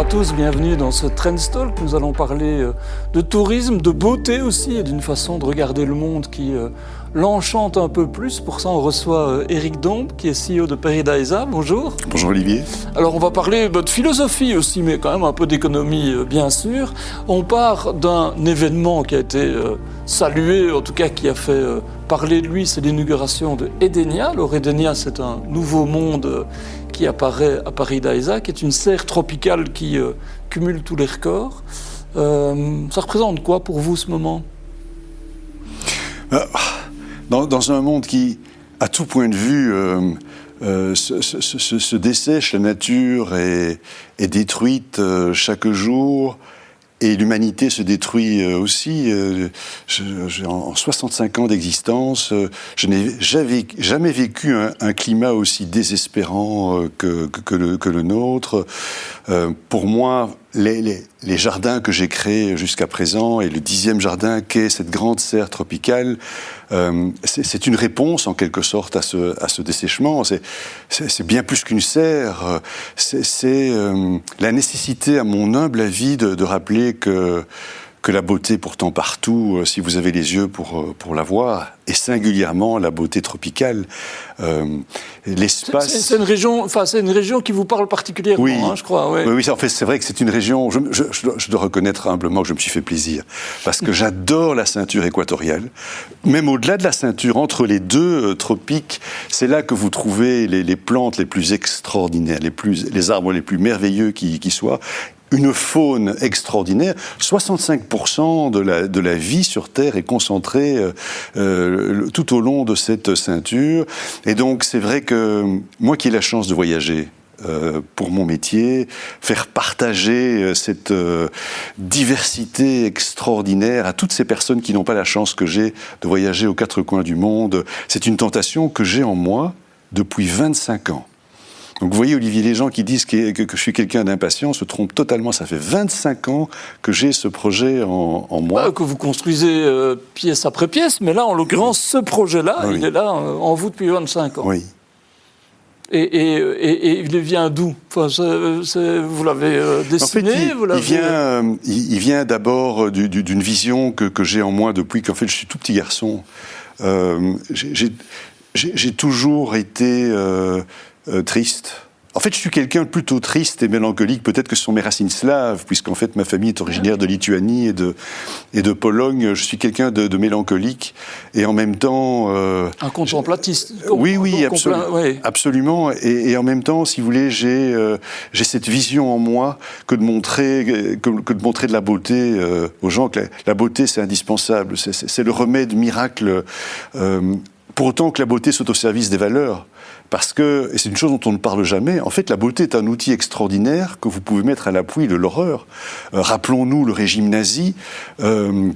à tous, bienvenue dans ce Trendstalk. Nous allons parler de tourisme, de beauté aussi et d'une façon de regarder le monde qui l'enchante un peu plus. Pour ça, on reçoit Éric Dombe, qui est CEO de Paradisa. Bonjour. Bonjour Olivier. Alors, on va parler de philosophie aussi, mais quand même un peu d'économie, bien sûr. On part d'un événement qui a été salué, en tout cas qui a fait parler de lui, c'est l'inauguration de Edenia. Alors, Edenia, c'est un nouveau monde qui apparaît à Paradisa, qui est une serre tropicale qui cumule tous les records. Ça représente quoi pour vous, ce moment ? Dans un monde qui, à tout point de vue, se dessèche, la nature est détruite chaque jour, et l'humanité se détruit aussi. En 65 ans d'existence, je n'ai jamais vécu un climat aussi désespérant que le nôtre. Pour moi, les jardins que j'ai créés jusqu'à présent, et le 10e jardin qu'est cette grande serre tropicale, c'est une réponse en quelque sorte à ce dessèchement. C'est bien plus qu'une serre. C'est la nécessité, à mon humble avis, de rappeler que la beauté pourtant partout, si vous avez les yeux pour la voir, et singulièrement la beauté tropicale. L'espace... C'est une région qui vous parle particulièrement, oui. Je crois. Ouais. Oui, en fait, c'est vrai que c'est une région... Je dois reconnaître humblement que je me suis fait plaisir, parce que j'adore la ceinture équatoriale. Même au-delà de la ceinture, entre les deux tropiques, c'est là que vous trouvez les plantes les plus extraordinaires, les arbres les plus merveilleux qui soient. Une faune extraordinaire. 65% de la vie sur Terre est concentrée tout au long de cette ceinture. Et donc, c'est vrai que moi qui ai la chance de voyager pour mon métier, faire partager cette diversité extraordinaire à toutes ces personnes qui n'ont pas la chance que j'ai de voyager aux quatre coins du monde, c'est une tentation que j'ai en moi depuis 25 ans. Donc vous voyez, Olivier, les gens qui disent que je suis quelqu'un d'impatient se trompent totalement. Ça fait 25 ans que j'ai ce projet en moi. Que vous construisez pièce après pièce, mais là, en l'occurrence, ce projet-là, oui. Il est là en vous depuis 25 ans. Oui. Et il vient d'où ? Enfin, vous l'avez dessiné, en fait, il vient d'abord d'une vision que j'ai en moi depuis qu'en fait je suis tout petit garçon. J'ai toujours été triste. En fait, je suis quelqu'un de plutôt triste et mélancolique. Peut-être que ce sont mes racines slaves, puisqu'en fait, ma famille est originaire de Lituanie et de Pologne. Je suis quelqu'un de mélancolique et en même temps... un contemplatiste. Oui, absolument. Et en même temps, si vous voulez, j'ai cette vision en moi que de montrer de la beauté aux gens. Que la beauté, c'est indispensable. C'est le remède miracle. Pour autant que la beauté soit au service des valeurs. Parce que, et c'est une chose dont on ne parle jamais, en fait, la beauté est un outil extraordinaire que vous pouvez mettre à l'appui de l'horreur. Rappelons-nous le régime nazi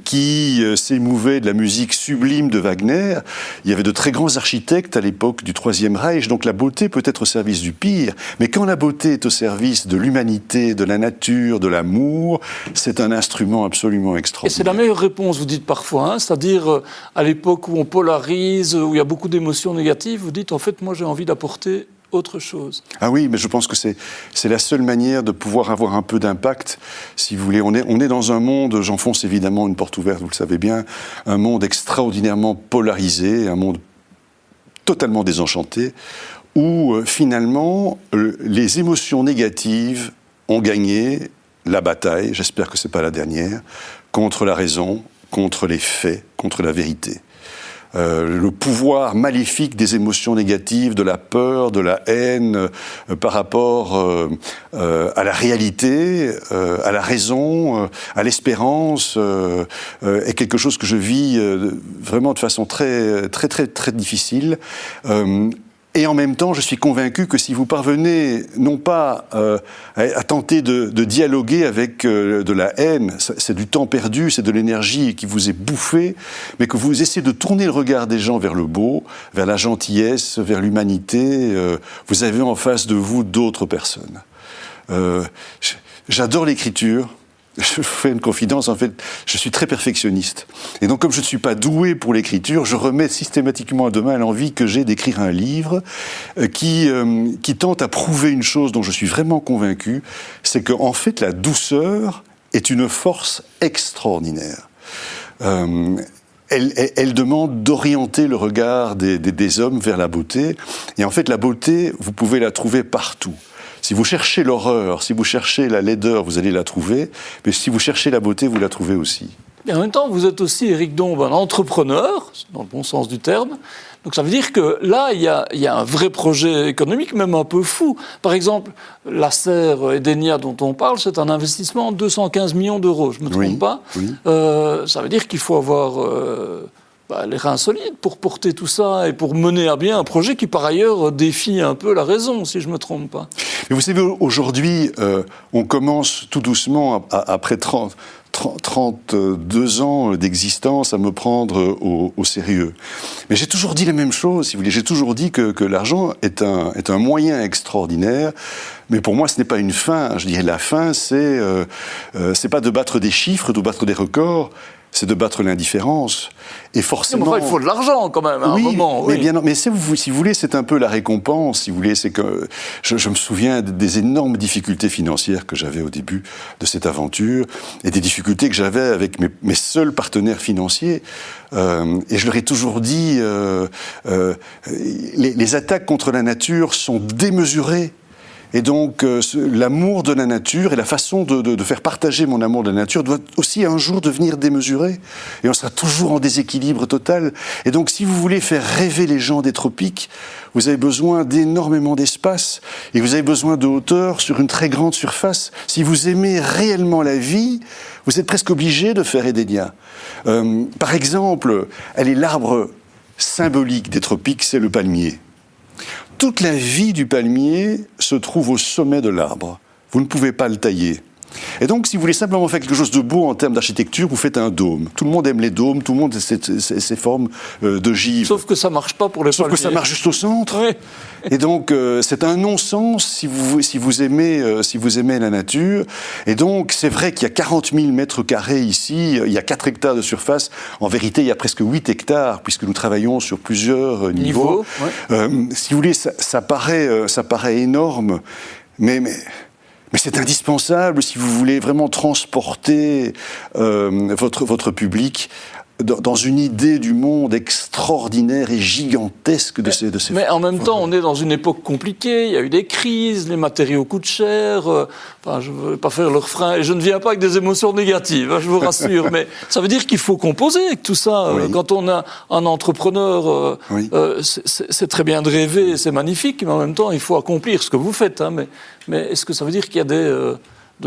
qui s'émouvait de la musique sublime de Wagner. Il y avait de très grands architectes à l'époque du Troisième Reich, donc la beauté peut être au service du pire. Mais quand la beauté est au service de l'humanité, de la nature, de l'amour, c'est un instrument absolument extraordinaire. Et c'est la meilleure réponse, vous dites parfois, c'est-à-dire à l'époque où on polarise, où il y a beaucoup d'émotions négatives, vous dites en fait, moi j'ai envie d'apporter autre chose. Ah oui, mais je pense que c'est la seule manière de pouvoir avoir un peu d'impact, si vous voulez. On est dans un monde, j'enfonce évidemment une porte ouverte, vous le savez bien, un monde extraordinairement polarisé, un monde totalement désenchanté, où finalement les émotions négatives ont gagné la bataille, j'espère que ce n'est pas la dernière, contre la raison, contre les faits, contre la vérité. Le pouvoir maléfique des émotions négatives, de la peur, de la haine, par rapport à la réalité, à la raison, à l'espérance, est quelque chose que je vis vraiment de façon très, très, très, très difficile. Et en même temps, je suis convaincu que si vous parvenez, non pas à tenter de dialoguer avec de la haine, c'est du temps perdu, c'est de l'énergie qui vous est bouffée, mais que vous essayez de tourner le regard des gens vers le beau, vers la gentillesse, vers l'humanité, vous avez en face de vous d'autres personnes. J'adore l'écriture. je fais une confidence, en fait, je suis très perfectionniste. Et donc, comme je ne suis pas doué pour l'écriture, je remets systématiquement demain l'envie que j'ai d'écrire un livre qui tente à prouver une chose dont je suis vraiment convaincu, c'est qu'en fait, la douceur est une force extraordinaire. Elle demande d'orienter le regard des hommes vers la beauté. Et en fait, la beauté, vous pouvez la trouver partout. Si vous cherchez l'horreur, si vous cherchez la laideur, vous allez la trouver. Mais si vous cherchez la beauté, vous la trouvez aussi. Et en même temps, vous êtes aussi, Éric Dombe, un entrepreneur, dans le bon sens du terme. Donc ça veut dire que là, il y a un vrai projet économique, même un peu fou. Par exemple, la serre Edenia dont on parle, c'est un investissement de 215 millions d'euros, je ne me trompe pas. Oui. Ça veut dire qu'il faut avoir les reins solides pour porter tout ça et pour mener à bien un projet qui, par ailleurs, défie un peu la raison, si je ne me trompe pas. Mais vous savez, aujourd'hui, on commence tout doucement, après 32 ans d'existence, à me prendre au sérieux. Mais j'ai toujours dit la même chose, si vous voulez. J'ai toujours dit que l'argent est un moyen extraordinaire. Mais pour moi, ce n'est pas une fin. Je dirais la fin, c'est pas de battre des chiffres, de battre des records. C'est de battre l'indifférence. Et forcément... Mais enfin, il faut de l'argent, quand même, à un moment. Oui, mais si vous voulez, c'est un peu la récompense, si vous voulez. C'est que je me souviens des énormes difficultés financières que j'avais au début de cette aventure, et des difficultés que j'avais avec mes seuls partenaires financiers. Et je leur ai toujours dit, les attaques contre la nature sont démesurées. Et donc, l'amour de la nature et la façon de faire partager mon amour de la nature doit aussi un jour devenir démesuré. Et on sera toujours en déséquilibre total. Et donc, si vous voulez faire rêver les gens des tropiques, vous avez besoin d'énormément d'espace et vous avez besoin de hauteur sur une très grande surface. Si vous aimez réellement la vie, vous êtes presque obligé de faire Edenia. Par exemple, l'arbre symbolique des tropiques, c'est le palmier. Toute la vie du palmier se trouve au sommet de l'arbre. Vous ne pouvez pas le tailler. Et donc, si vous voulez simplement faire quelque chose de beau en termes d'architecture, vous faites un dôme. Tout le monde aime les dômes, tout le monde aime ces formes d'ogives. Sauf que ça ne marche pas pour les palmiers. Sauf que ça marche juste au centre. Oui. Et donc, c'est un non-sens si vous aimez la nature. Et donc, c'est vrai qu'il y a 40 000 mètres carrés ici, il y a 4 hectares de surface. En vérité, il y a presque 8 hectares, puisque nous travaillons sur plusieurs niveaux. Ouais. Si vous voulez, ça paraît énorme, mais c'est indispensable si vous voulez vraiment transporter votre public dans une idée du monde extraordinaire et gigantesque de ces... Mais en même temps, on est dans une époque compliquée, il y a eu des crises, les matériaux coûtent cher, je ne veux pas faire le refrain, et je ne viens pas avec des émotions négatives, je vous rassure, mais ça veut dire qu'il faut composer avec tout ça. Oui. Quand on a un entrepreneur, c'est très bien de rêver, c'est magnifique, mais en même temps, il faut accomplir ce que vous faites. Mais est-ce que ça veut dire qu'il y a de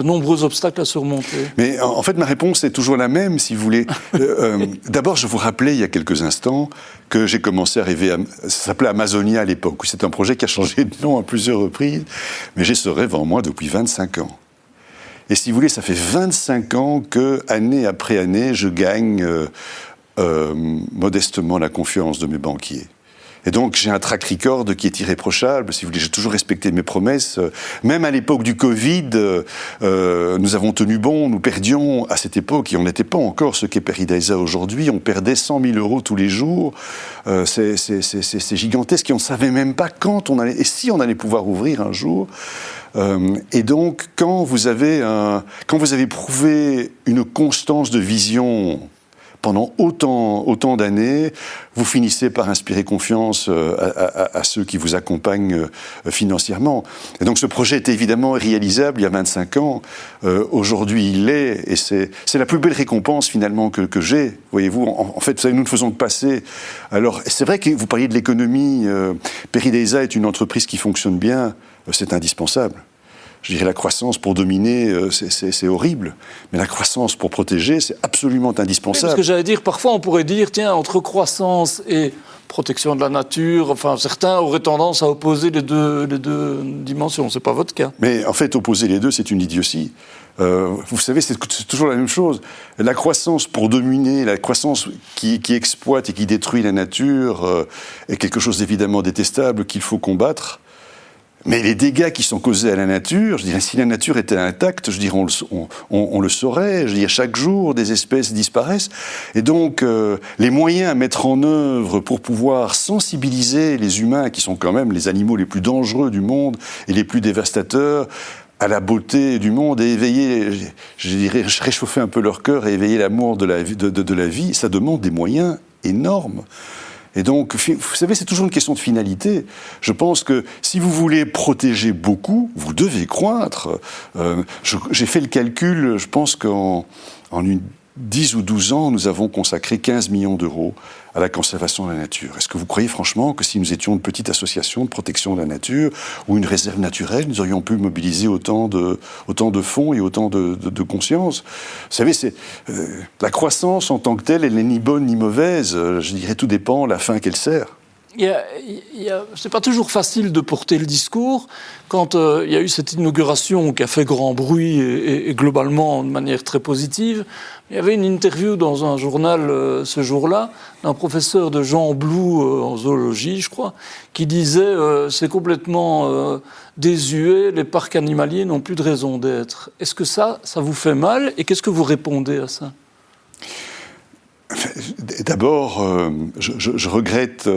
nombreux obstacles à surmonter? Mais en fait, ma réponse est toujours la même, si vous voulez. D'abord, je vous rappelais il y a quelques instants que j'ai commencé à rêver, ça s'appelait Amazonia à l'époque. C'est un projet qui a changé de nom à plusieurs reprises, mais j'ai ce rêve en moi depuis 25 ans. Et si vous voulez, ça fait 25 ans que, année après année, je gagne modestement la confiance de mes banquiers. Et donc, j'ai un track record qui est irréprochable. Si vous voulez, j'ai toujours respecté mes promesses. Même à l'époque du Covid, nous avons tenu bon. Nous perdions, à cette époque, et on n'était pas encore ce qu'est Paradisa aujourd'hui, on perdait 100 000 euros tous les jours. C'est gigantesque et on ne savait même pas quand on allait, et si on allait pouvoir ouvrir un jour. Et donc, quand vous avez prouvé une constance de vision pendant autant d'années, vous finissez par inspirer confiance à ceux qui vous accompagnent financièrement. Et donc ce projet était évidemment réalisable il y a 25 ans. Aujourd'hui, il l'est, et c'est la plus belle récompense finalement que j'ai. Voyez-vous, en fait, nous ne faisons que passer. Alors, c'est vrai que vous parliez de l'économie. Paradisa est une entreprise qui fonctionne bien. C'est indispensable. Je dirais la croissance pour dominer, c'est horrible. Mais la croissance pour protéger, c'est absolument indispensable. Parce que j'allais dire, parfois on pourrait dire, tiens, entre croissance et protection de la nature, enfin certains auraient tendance à opposer les deux dimensions. C'est pas votre cas. Mais en fait, opposer les deux, c'est une idiotie. Vous savez, c'est toujours la même chose. La croissance pour dominer, la croissance qui exploite et qui détruit la nature est quelque chose d'évidemment détestable qu'il faut combattre. Mais les dégâts qui sont causés à la nature, je dirais, si la nature était intacte, je dirais, on le saurait. Je dirais, chaque jour, des espèces disparaissent. Et donc, les moyens à mettre en œuvre pour pouvoir sensibiliser les humains, qui sont quand même les animaux les plus dangereux du monde et les plus dévastateurs, à la beauté du monde et éveiller, je dirais, réchauffer un peu leur cœur et éveiller l'amour de la vie, ça demande des moyens énormes. Et donc, vous savez, c'est toujours une question de finalité. Je pense que si vous voulez protéger beaucoup, vous devez croître. J'ai fait le calcul, je pense qu'en 10 ou 12 ans, nous avons consacré 15 millions d'euros à la conservation de la nature. Est-ce que vous croyez franchement que si nous étions une petite association de protection de la nature ou une réserve naturelle, nous aurions pu mobiliser autant de fonds et autant de conscience? Vous savez, la croissance en tant que telle, elle n'est ni bonne ni mauvaise. Je dirais, tout dépend de la fin qu'elle sert. C'est pas toujours facile de porter le discours quand il y a eu cette inauguration qui a fait grand bruit et globalement de manière très positive. Il y avait une interview dans un journal ce jour-là d'un professeur de Jean Blou en zoologie, je crois, qui disait c'est complètement désuet, les parcs animaliers n'ont plus de raison d'être. Est-ce que ça vous fait mal et qu'est-ce que vous répondez à ça ? D'abord, je regrette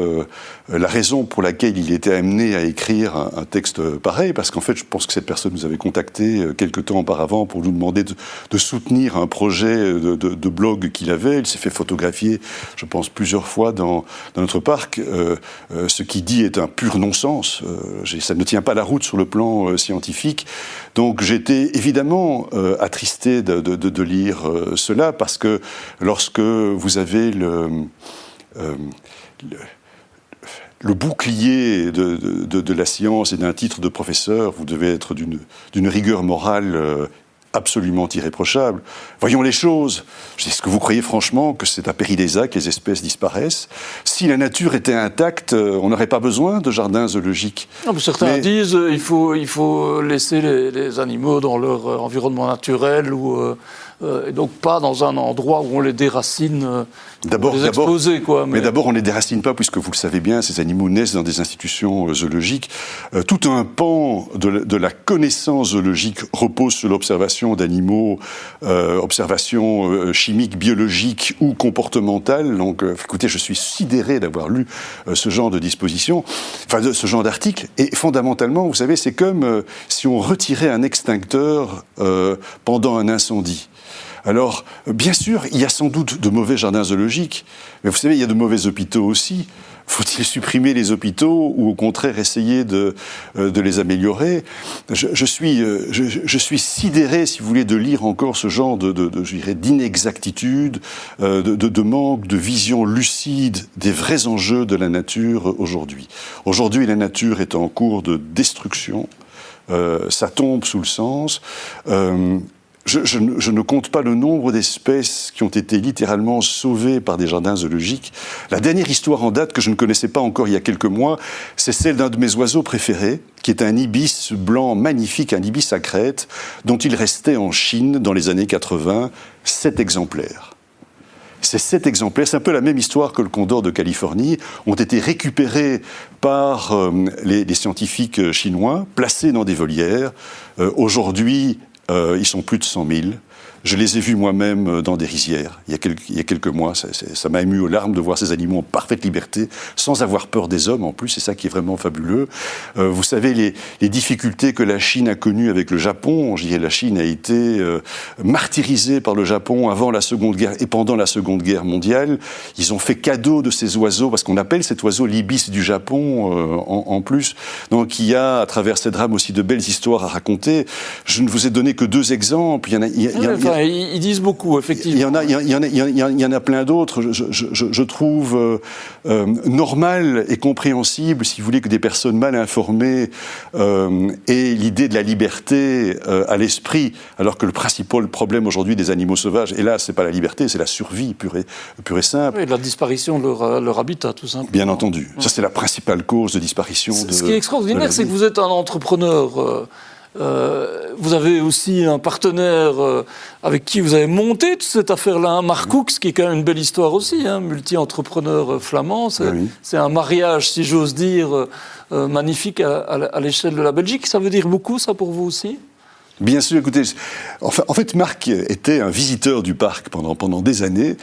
la raison pour laquelle il était amené à écrire un texte pareil, parce qu'en fait, je pense que cette personne nous avait contacté quelque temps auparavant pour nous demander de soutenir un projet de blog qu'il avait. Il s'est fait photographier, je pense, plusieurs fois dans notre parc. Ce qu'il dit est un pur non-sens. Ça ne tient pas la route sur le plan scientifique. Donc j'étais évidemment attristé de lire cela, parce que lorsque vous avez le bouclier de la science et d'un titre de professeur, vous devez être d'une rigueur morale absolument irréprochable. Voyons les choses. Est-ce que vous croyez franchement que c'est à Péry-des-Ac que les espèces disparaissent ? Si la nature était intacte, on n'aurait pas besoin de jardins zoologiques. Non, mais certains disent qu'il faut laisser les animaux dans leur environnement naturel et donc pas dans un endroit où on les déracine, pour les exposer, quoi. Mais d'abord, on ne les déracine pas, puisque vous le savez bien, ces animaux naissent dans des institutions zoologiques. Tout un pan de la connaissance zoologique repose sur l'observation d'animaux, observation chimique, biologique ou comportementale. Donc, écoutez, je suis sidéré d'avoir lu ce genre de disposition, ce genre d'article. Et fondamentalement, vous savez, c'est comme si on retirait un extincteur pendant un incendie. Alors, bien sûr, il y a sans doute de mauvais jardins zoologiques, mais vous savez, il y a de mauvais hôpitaux aussi. Faut-il supprimer les hôpitaux ou au contraire essayer de les améliorer ? Je suis sidéré, si vous voulez, de lire encore ce genre je dirais, d'inexactitude, de manque de vision lucide des vrais enjeux de la nature aujourd'hui. Aujourd'hui, la nature est en cours de destruction. Ça tombe sous le sens. Je ne compte pas le nombre d'espèces qui ont été littéralement sauvées par des jardins zoologiques. La dernière histoire en date que je ne connaissais pas encore il y a quelques mois, c'est celle d'un de mes oiseaux préférés, qui est un ibis blanc magnifique, un ibis à crête, dont il restait en Chine, dans les années 80, 7 exemplaires. Ces 7 exemplaires, c'est un peu la même histoire que le condor de Californie, ont été récupérés par les scientifiques chinois, placés dans des volières. Aujourd'hui, ils sont plus de 100 000. Je les ai vus moi-même dans des rizières il y a quelques mois. Ça m'a ému aux larmes de voir ces animaux en parfaite liberté, sans avoir peur des hommes en plus. C'est ça qui est vraiment fabuleux. Vous savez, les difficultés que la Chine a connues avec le Japon. Je dirais, la Chine a été martyrisée par le Japon avant la Seconde Guerre et pendant la Seconde Guerre mondiale. Ils ont fait cadeau de ces oiseaux, parce qu'on appelle cet oiseau l'ibis du Japon en plus. Donc il y a, à travers ces drames, aussi de belles histoires à raconter. Je ne vous ai donné que 2 exemples. Ils disent beaucoup, effectivement. Il y en a plein d'autres. Je trouve normal et compréhensible, si vous voulez, que des personnes mal informées aient l'idée de la liberté à l'esprit, alors que le principal problème aujourd'hui des animaux sauvages, et là, c'est pas la liberté, c'est la survie pure et simple. Oui, la disparition de leur habitat, tout simplement. Bien entendu. Ça, c'est la principale cause de disparition. Ce qui est extraordinaire, c'est que vous êtes un entrepreneur Vous avez aussi un partenaire avec qui vous avez monté toute cette affaire-là, Marc Hoeks, qui est quand même une belle histoire aussi, multi-entrepreneur flamand. C'est un mariage, si j'ose dire, magnifique à l'échelle de la Belgique. Ça veut dire beaucoup, ça, pour vous aussi ? Bien sûr, écoutez, en fait, Marc était un visiteur du parc pendant des années.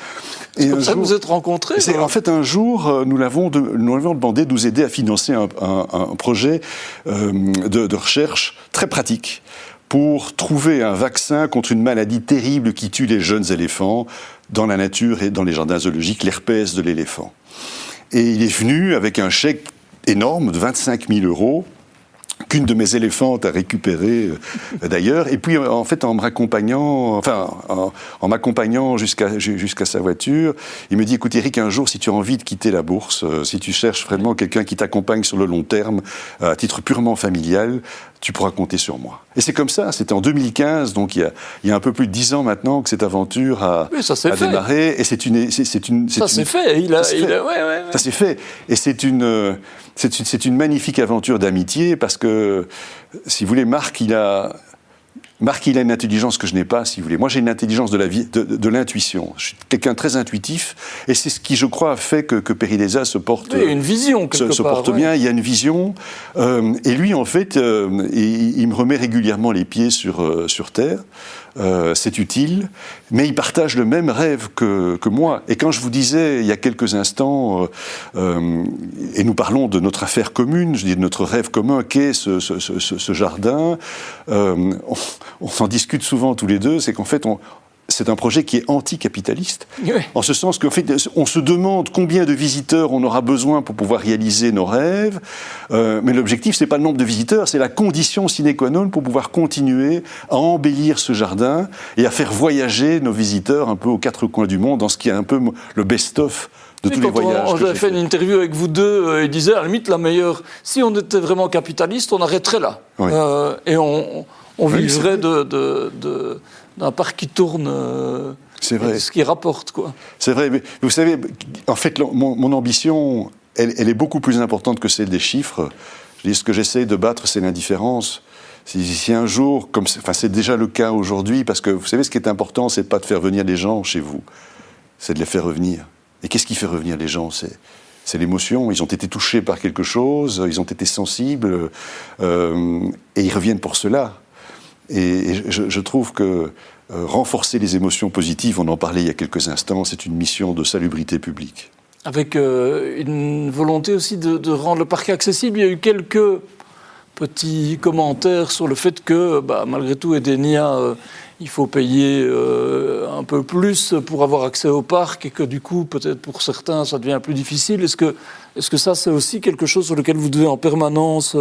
C'est comme ça que vous êtes rencontrés. En fait, un jour, nous l'avons demandé de nous aider à financer un projet de recherche très pratique pour trouver un vaccin contre une maladie terrible qui tue les jeunes éléphants dans la nature et dans les jardins zoologiques, l'herpès de l'éléphant. Et il est venu avec un chèque énorme de 25 000 €, qu'une de mes éléphantes a récupéré d'ailleurs, et puis en fait en m'accompagnant jusqu'à sa voiture, il me dit: écoute Eric, un jour si tu as envie de quitter la bourse, si tu cherches vraiment quelqu'un qui t'accompagne sur le long terme, à titre purement familial, tu pourras compter sur moi. Et c'est comme ça, c'était en 2015, donc il y a un peu plus de 10 ans maintenant que cette aventure a démarré, et ça s'est fait, et c'est une magnifique aventure d'amitié, parce que, si vous voulez, Marc, il a une intelligence que je n'ai pas, si vous voulez. Moi, j'ai une intelligence de l'intuition. Je suis quelqu'un de très intuitif, et c'est ce qui, je crois, a fait que PERIDESA se porte, une vision, se porte bien. Il y a une vision, et lui, en fait, il me remet régulièrement les pieds sur terre. C'est utile, mais il partage le même rêve que moi. Et quand je vous disais il y a quelques instants, et nous parlons de notre affaire commune, je dis de notre rêve commun qu'est ce jardin, on en discute souvent tous les deux, c'est qu'en fait c'est un projet qui est anticapitaliste, en ce sens qu'en fait, on se demande combien de visiteurs on aura besoin pour pouvoir réaliser nos rêves, mais l'objectif, c'est pas le nombre de visiteurs, c'est la condition sine qua non pour pouvoir continuer à embellir ce jardin et à faire voyager nos visiteurs un peu aux quatre coins du monde, dans ce qui est un peu le best-of de tous les voyages. Quand j'avais fait une interview avec vous deux, il disait, à la limite, la meilleure, si on était vraiment capitaliste, on arrêterait là. Oui. Et on vivrait d'un parc qui tourne, c'est vrai. Ce qui rapporte, quoi. C'est vrai, mais vous savez, en fait, mon ambition, elle est beaucoup plus importante que celle des chiffres. Je dis, ce que j'essaie de battre, c'est l'indifférence. Si un jour, c'est déjà le cas aujourd'hui, parce que vous savez, ce qui est important, c'est pas de faire venir les gens chez vous, c'est de les faire revenir. Et qu'est-ce qui fait revenir les gens ? C'est l'émotion. Ils ont été touchés par quelque chose, ils ont été sensibles, et ils reviennent pour cela. Et je trouve que renforcer les émotions positives, on en parlait il y a quelques instants, c'est une mission de salubrité publique. Avec une volonté aussi de rendre le parc accessible. Il y a eu quelques petits commentaires sur le fait que, malgré tout, Edenia, il faut payer un peu plus pour avoir accès au parc, et que du coup, peut-être pour certains, ça devient plus difficile. Est-ce que ça, c'est aussi quelque chose sur lequel vous devez en permanence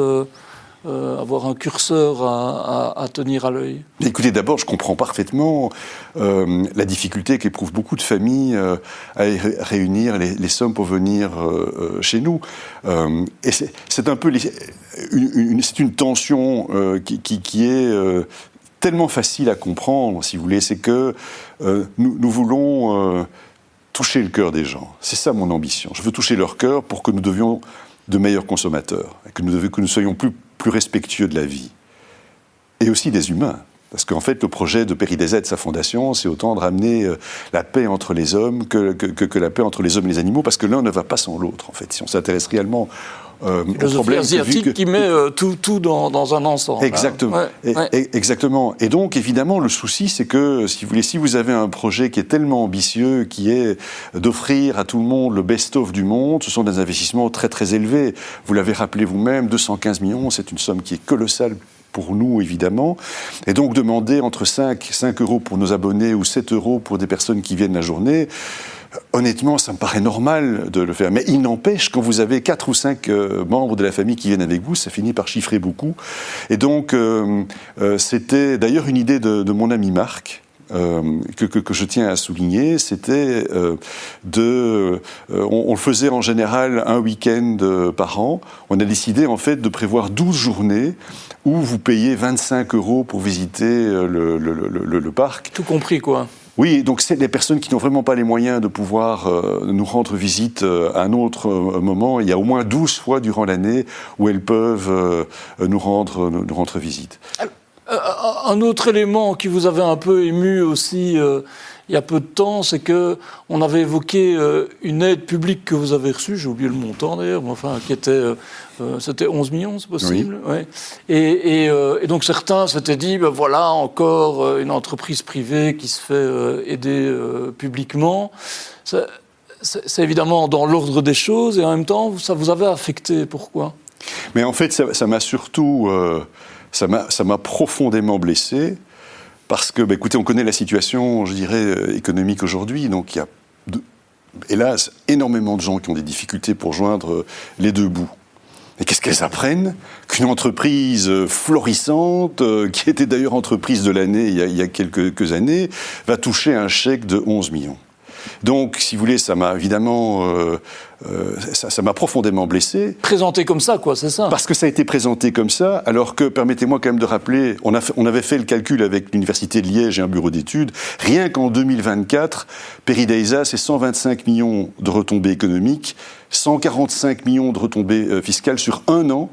avoir un curseur à tenir à l'œil? Écoutez, d'abord, je comprends parfaitement la difficulté qu'éprouvent beaucoup de familles à réunir les sommes pour venir chez nous. Et c'est un peu c'est une tension qui est tellement facile à comprendre, si vous voulez. C'est que nous voulons toucher le cœur des gens. C'est ça mon ambition. Je veux toucher leur cœur pour que nous devions de meilleurs consommateurs, et que nous soyons plus respectueux de la vie, et aussi des humains. Parce qu'en fait, le projet de PERIDESA et de sa fondation, c'est autant de ramener la paix entre les hommes que la paix entre les hommes et les animaux, parce que l'un ne va pas sans l'autre, en fait. Si on s'intéresse réellement au problème asiatique qui met tout dans un ensemble. Exactement. Hein. Exactement. Et donc, évidemment, le souci, c'est que, si vous avez un projet qui est tellement ambitieux, qui est d'offrir à tout le monde le best-of du monde, ce sont des investissements très, très élevés. Vous l'avez rappelé vous-même, 215 millions, c'est une somme qui est colossale pour nous, évidemment. Et donc, demander entre 5 € pour nos abonnés ou 7 € pour des personnes qui viennent la journée, honnêtement, ça me paraît normal de le faire. Mais il n'empêche, quand vous avez 4 ou 5 membres de la famille qui viennent avec vous, ça finit par chiffrer beaucoup. Et donc, c'était d'ailleurs une idée de mon ami Marc, que je tiens à souligner. C'était on le faisait en général un week-end par an. On a décidé, en fait, de prévoir 12 journées où vous payez 25 € pour visiter le parc. Tout compris, quoi. Oui, donc c'est les personnes qui n'ont vraiment pas les moyens de pouvoir nous rendre visite à un autre moment. Il y a au moins 12 fois durant l'année où elles peuvent nous rendre visite. un autre élément qui vous avait un peu ému aussi il y a peu de temps, c'est qu'on avait évoqué une aide publique que vous avez reçue, j'ai oublié le montant d'ailleurs, mais enfin, qui était, c'était 11 millions, c'est possible, oui. ouais. Et donc certains s'étaient dit, ben voilà, encore une entreprise privée qui se fait aider publiquement. C'est évidemment dans l'ordre des choses, et en même temps, ça vous avait affecté. Pourquoi ? Mais en fait, ça m'a surtout, ça m'a profondément blessé, parce que, écoutez, on connaît la situation, je dirais, économique aujourd'hui, donc il y a, hélas, énormément de gens qui ont des difficultés pour joindre les deux bouts. Et qu'est-ce qu'elles apprennent ? Qu'une entreprise florissante, qui était d'ailleurs entreprise de l'année il y a quelques années, va toucher un chèque de 11 millions. Donc, si vous voulez, ça m'a évidemment, ça m'a profondément blessé. Présenté comme ça, quoi, c'est ça. Parce que ça a été présenté comme ça, alors que, permettez-moi quand même de rappeler, on avait fait le calcul avec l'Université de Liège et un bureau d'études, rien qu'en 2024, PDVSA, c'est 125 millions de retombées économiques, 145 millions de retombées fiscales sur un an.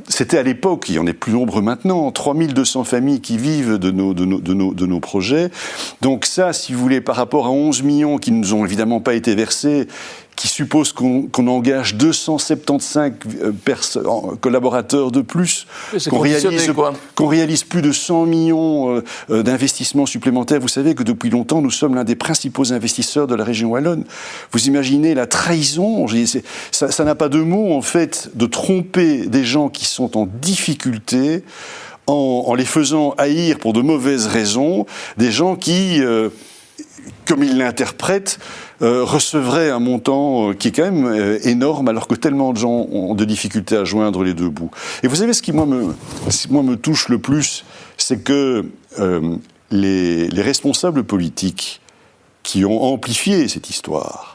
C'était à l'époque, il y en est plus nombreux maintenant, 3200 familles qui vivent de nos projets. Donc ça, si vous voulez, par rapport à 11 millions qui ne nous ont évidemment pas été versés, qui suppose qu'on engage 275 collaborateurs de plus, qu'on réalise plus de 100 millions d'investissements supplémentaires. Vous savez que depuis longtemps, nous sommes l'un des principaux investisseurs de la région wallonne. Vous imaginez la trahison, ça n'a pas de mots, en fait, de tromper des gens qui sont en difficulté en les faisant haïr pour de mauvaises raisons, des gens qui, comme ils l'interprètent, recevrait un montant qui est quand même énorme, alors que tellement de gens ont de difficultés à joindre les deux bouts. Et vous savez, ce qui, moi, me touche le plus, c'est que les responsables politiques qui ont amplifié cette histoire,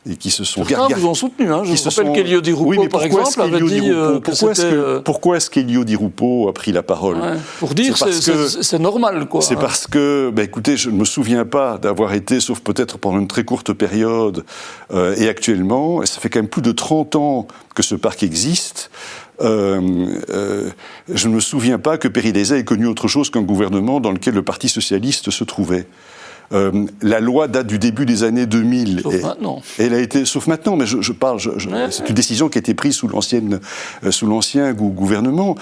et qui se sont... Certains vous ont soutenu, hein. Je rappelle qu'Elio Di Rupo, par exemple, avait dit que c'était... Pourquoi est-ce qu'Elio Di Rupo a pris la parole ? Ouais, pour dire c'est normal, quoi. C'est parce que, écoutez, je ne me souviens pas d'avoir été, sauf peut-être pendant une très courte période, et actuellement, et ça fait quand même plus de 30 ans que ce parc existe, je ne me souviens pas que PDVSA ait connu autre chose qu'un gouvernement dans lequel le Parti socialiste se trouvait. La loi date du début des années 2000. Sauf maintenant. Elle a été, sauf maintenant, mais je parle. C'est une décision qui a été prise sous l'ancien gouvernement.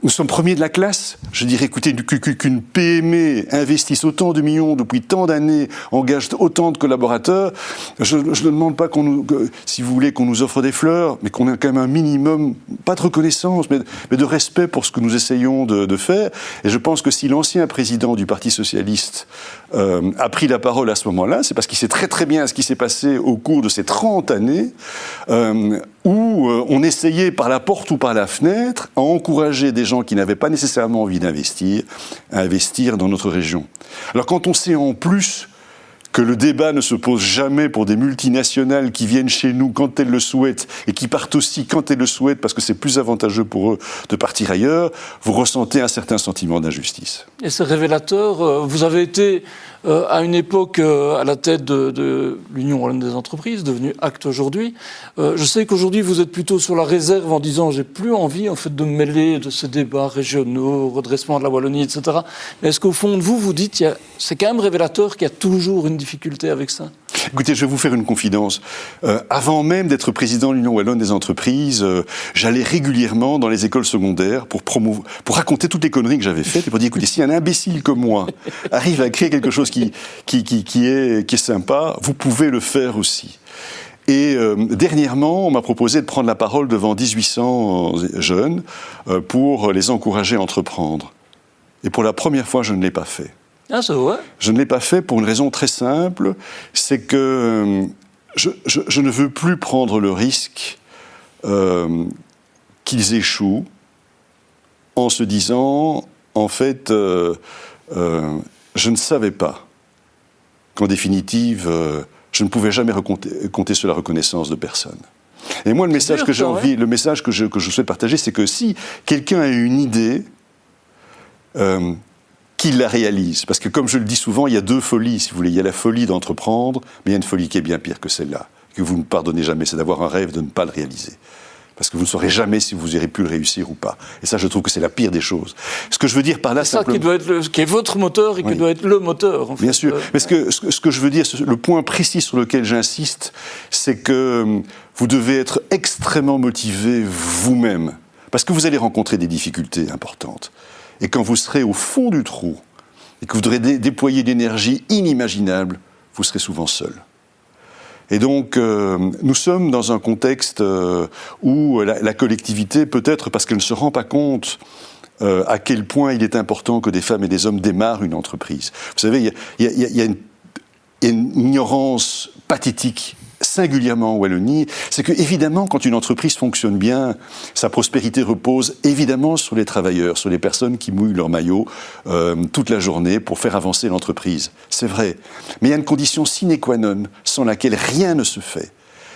Nous sommes premiers de la classe. Je dirais, écoutez, qu'une PME investisse autant de millions depuis tant d'années, engage autant de collaborateurs. Je ne demande pas si vous voulez, qu'on nous offre des fleurs, mais qu'on ait quand même un minimum, pas de reconnaissance, mais de respect pour ce que nous essayons de faire. Et je pense que si l'ancien président du Parti socialiste a pris la parole à ce moment-là, c'est parce qu'il sait très très bien ce qui s'est passé au cours de ces 30 années, où on essayait par la porte ou par la fenêtre à encourager des gens qui n'avaient pas nécessairement envie d'investir, à investir dans notre région. Alors quand on sait en plus que le débat ne se pose jamais pour des multinationales qui viennent chez nous quand elles le souhaitent et qui partent aussi quand elles le souhaitent parce que c'est plus avantageux pour eux de partir ailleurs, vous ressentez un certain sentiment d'injustice. Et c'est révélateur. Vous avez été à une époque à la tête de l'Union wallonne des entreprises, devenue Acte aujourd'hui. Je sais qu'aujourd'hui vous êtes plutôt sur la réserve en disant j'ai plus envie en fait de me mêler de ces débats régionaux, redressement de la Wallonie, etc. Mais est-ce qu'au fond de vous dites c'est quand même révélateur qu'il y a toujours une difficulté avec ça ? Écoutez, je vais vous faire une confidence. Avant même d'être président de l'Union wallonne des entreprises, j'allais régulièrement dans les écoles secondaires pour raconter toutes les conneries que j'avais faites et pour dire, écoutez, si un imbécile comme moi arrive à créer quelque chose qui est sympa, vous pouvez le faire aussi. Et dernièrement, on m'a proposé de prendre la parole devant 1800 jeunes pour les encourager à entreprendre. Et pour la première fois, je ne l'ai pas fait. Ah, c'est vrai ? Je ne l'ai pas fait pour une raison très simple, c'est que je ne veux plus prendre le risque qu'ils échouent en se disant, en fait, je ne savais pas qu'en définitive, je ne pouvais jamais compter sur la reconnaissance de personne. Et moi, le message que j'ai envie, le message que je souhaite partager, c'est que si quelqu'un a une idée, qu'il la réalise. Parce que, comme je le dis souvent, il y a deux folies, si vous voulez. Il y a la folie d'entreprendre, mais il y a une folie qui est bien pire que celle-là, que vous ne pardonnez jamais, c'est d'avoir un rêve, de ne pas le réaliser. Parce que vous ne saurez jamais si vous aurez pu le réussir ou pas. Et ça, je trouve que c'est la pire des choses. Ce que je veux dire par là, c'est ça qui est votre moteur et qui doit être le moteur. En fait. Bien sûr. Mais ce que je veux dire, le point précis sur lequel j'insiste, c'est que vous devez être extrêmement motivé vous-même. Parce que vous allez rencontrer des difficultés importantes. Et quand vous serez au fond du trou, et que vous devrez déployer l'énergie inimaginable, vous serez souvent seul. Et donc, nous sommes dans un contexte où la collectivité, peut-être parce qu'elle ne se rend pas compte à quel point il est important que des femmes et des hommes démarrent une entreprise. Vous savez, il y a une ignorance pathétique, singulièrement en Wallonie, c'est que, évidemment, quand une entreprise fonctionne bien, sa prospérité repose évidemment sur les travailleurs, sur les personnes qui mouillent leur maillot toute la journée pour faire avancer l'entreprise. C'est vrai. Mais il y a une condition sine qua non, sans laquelle rien ne se fait.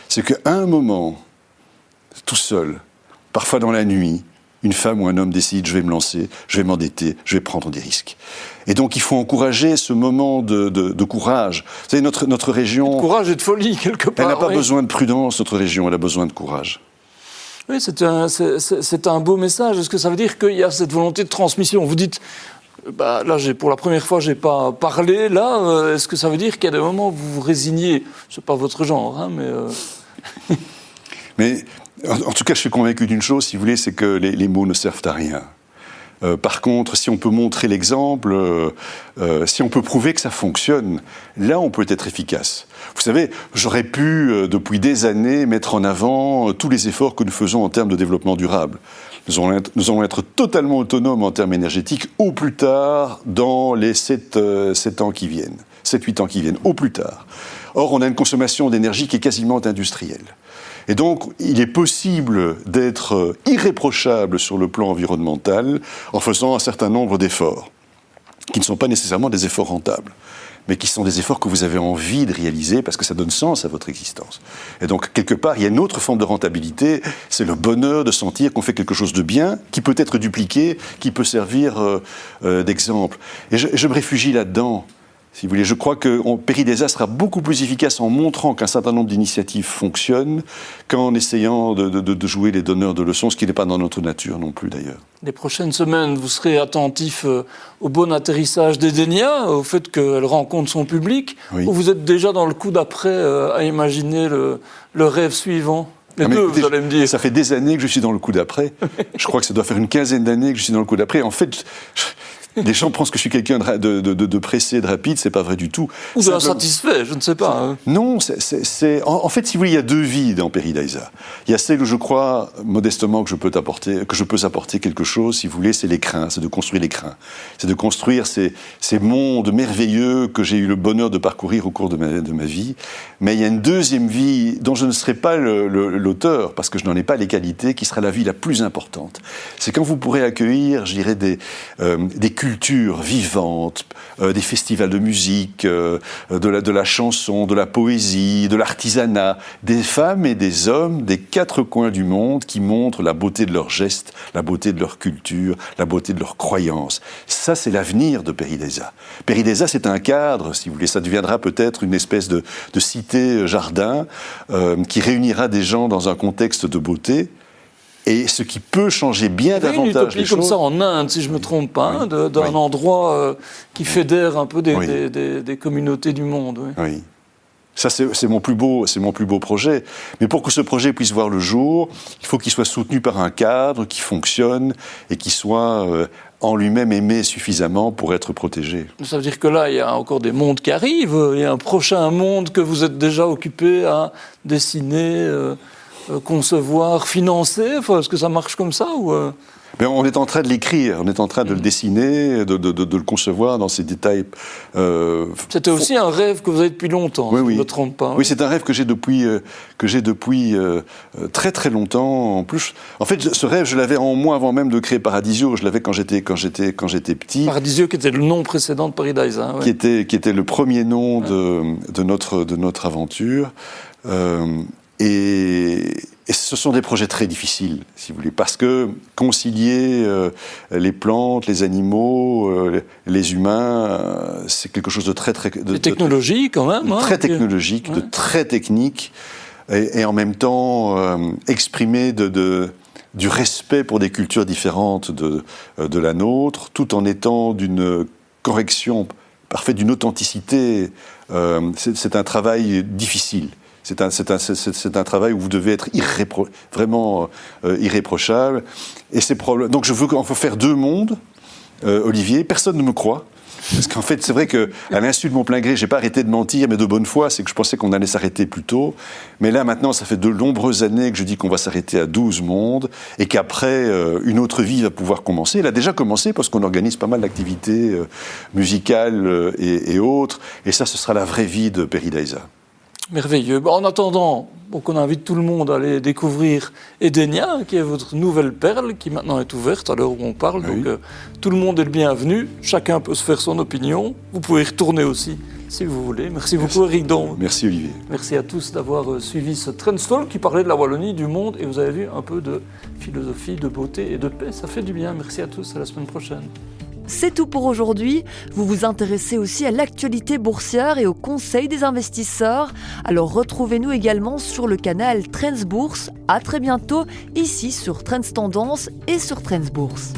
C'est qu'à un moment, tout seul, parfois dans la nuit, une femme ou un homme décide, je vais me lancer, je vais m'endetter, je vais prendre des risques. Et donc, il faut encourager ce moment de courage. Vous savez, notre région... De courage et de folie, quelque part. Elle n'a pas besoin de prudence, notre région, elle a besoin de courage. Oui, c'est un beau message. Est-ce que ça veut dire qu'il y a cette volonté de transmission ? Vous dites, là, pour la première fois, je n'ai pas parlé. Là, est-ce que ça veut dire qu'il y a des moments où vous vous résignez ? Ce n'est pas votre genre, hein, mais... Mais... En tout cas, je suis convaincu d'une chose, si vous voulez, c'est que les mots ne servent à rien. Par contre, si on peut montrer l'exemple, si on peut prouver que ça fonctionne, là, on peut être efficace. Vous savez, j'aurais pu, depuis des années, mettre en avant tous les efforts que nous faisons en termes de développement durable. Nous allons être totalement autonomes en termes énergétiques au plus tard dans les 7 ans qui viennent, 7-8 ans qui viennent, au plus tard. Or, on a une consommation d'énergie qui est quasiment industrielle. Et donc, il est possible d'être irréprochable sur le plan environnemental en faisant un certain nombre d'efforts, qui ne sont pas nécessairement des efforts rentables, mais qui sont des efforts que vous avez envie de réaliser parce que ça donne sens à votre existence. Et donc, quelque part, il y a une autre forme de rentabilité, c'est le bonheur de sentir qu'on fait quelque chose de bien, qui peut être dupliqué, qui peut servir d'exemple. Et je me réfugie là-dedans. Si vous voulez, je crois que PERIDESA sera beaucoup plus efficace en montrant qu'un certain nombre d'initiatives fonctionnent qu'en essayant de jouer les donneurs de leçons, ce qui n'est pas dans notre nature non plus d'ailleurs. Les prochaines semaines, vous serez attentif au bon atterrissage d'Edenia, au fait qu'elle rencontre son public, oui. Ou vous êtes déjà dans le coup d'après à imaginer le rêve suivant ? Les deux, écoutez, vous allez me dire. Ça fait des années que je suis dans le coup d'après. Je crois que ça doit faire une quinzaine d'années que je suis dans le coup d'après. En fait... Les gens pensent que je suis quelqu'un de pressé, de rapide, c'est pas vrai du tout. Ou d'insatisfait, je ne sais pas. Hein. Non, en fait, si vous voulez, il y a deux vies dans PERIDESA. Il y a celle où je crois, modestement, que je peux apporter quelque chose, si vous voulez, c'est l'écrin, c'est de construire l'écrin. C'est de construire ces mondes merveilleux que j'ai eu le bonheur de parcourir au cours de ma vie. Mais il y a une deuxième vie dont je ne serai pas l'auteur, parce que je n'en ai pas les qualités, qui sera la vie la plus importante. C'est quand vous pourrez accueillir, je dirais, des cultures vivantes, des festivals de musique, de la chanson, de la poésie, de l'artisanat, des femmes et des hommes des 4 coins du monde qui montrent la beauté de leurs gestes, la beauté de leur culture, la beauté de leurs croyances. Ça, c'est l'avenir de PERIDESA. PERIDESA, c'est un cadre, si vous voulez, ça deviendra peut-être une espèce de cité-jardin qui réunira des gens dans un contexte de beauté. Et ce qui peut changer bien davantage les choses... une utopie comme ça en Inde, si je ne me trompe pas, oui, d'un endroit qui fédère un peu des communautés du monde. Oui. Oui. Ça, c'est mon plus beau projet. Mais pour que ce projet puisse voir le jour, il faut qu'il soit soutenu par un cadre qui fonctionne et qui soit en lui-même aimé suffisamment pour être protégé. Ça veut dire que là, il y a encore des mondes qui arrivent. Il y a un prochain monde que vous êtes déjà occupé à dessiner... concevoir, financer, est-ce que ça marche comme ça ou Mais on est en train de l'écrire, on est en train de le dessiner, de le concevoir dans ses détails. C'était aussi un rêve que vous avez depuis longtemps, oui, si oui. je ne me trompe pas. Oui, c'est un rêve que j'ai depuis très très longtemps. En plus, en fait, ce rêve, je l'avais en moi avant même de créer Paradisio. Je l'avais quand j'étais petit. Paradisio, qui était le nom précédent de PERIDESA. Ouais. Qui était le premier nom de notre aventure. Et ce sont des projets très difficiles, si vous voulez, parce que concilier les plantes, les animaux, les humains, c'est quelque chose de très... technologique, quand même. Très technologique, de très technique. et en même temps exprimer du respect pour des cultures différentes de la nôtre, tout en étant d'une correction parfaite, d'une authenticité. C'est un travail difficile. C'est un travail où vous devez être vraiment irréprochable. Et donc je veux faire deux mondes, Olivier. Personne ne me croit. Parce qu'en fait, c'est vrai qu'à l'insu de mon plein gré, j'ai pas arrêté de mentir, mais de bonne foi, c'est que je pensais qu'on allait s'arrêter plus tôt. Mais là, maintenant, ça fait de nombreuses années que je dis qu'on va s'arrêter à 12 mondes, et qu'après, une autre vie va pouvoir commencer. Elle a déjà commencé, parce qu'on organise pas mal d'activités musicales et autres, et ça, ce sera la vraie vie de Peridaisa. Merveilleux. En attendant, on invite tout le monde à aller découvrir Edenia, qui est votre nouvelle perle, qui maintenant est ouverte à l'heure où on parle. Oui. Donc tout le monde est le bienvenu. Chacun peut se faire son opinion. Vous pouvez y retourner aussi, si vous voulez. Merci beaucoup, Eric Don. Merci, Olivier. Merci à tous d'avoir suivi ce Trendstalk qui parlait de la Wallonie, du monde. Et vous avez vu un peu de philosophie, de beauté et de paix. Ça fait du bien. Merci à tous. À la semaine prochaine. C'est tout pour aujourd'hui. Vous vous intéressez aussi à l'actualité boursière et au conseil des investisseurs. Alors retrouvez-nous également sur le canal Trends Bourse. À très bientôt, ici sur Trends Tendance et sur Trends Bourse.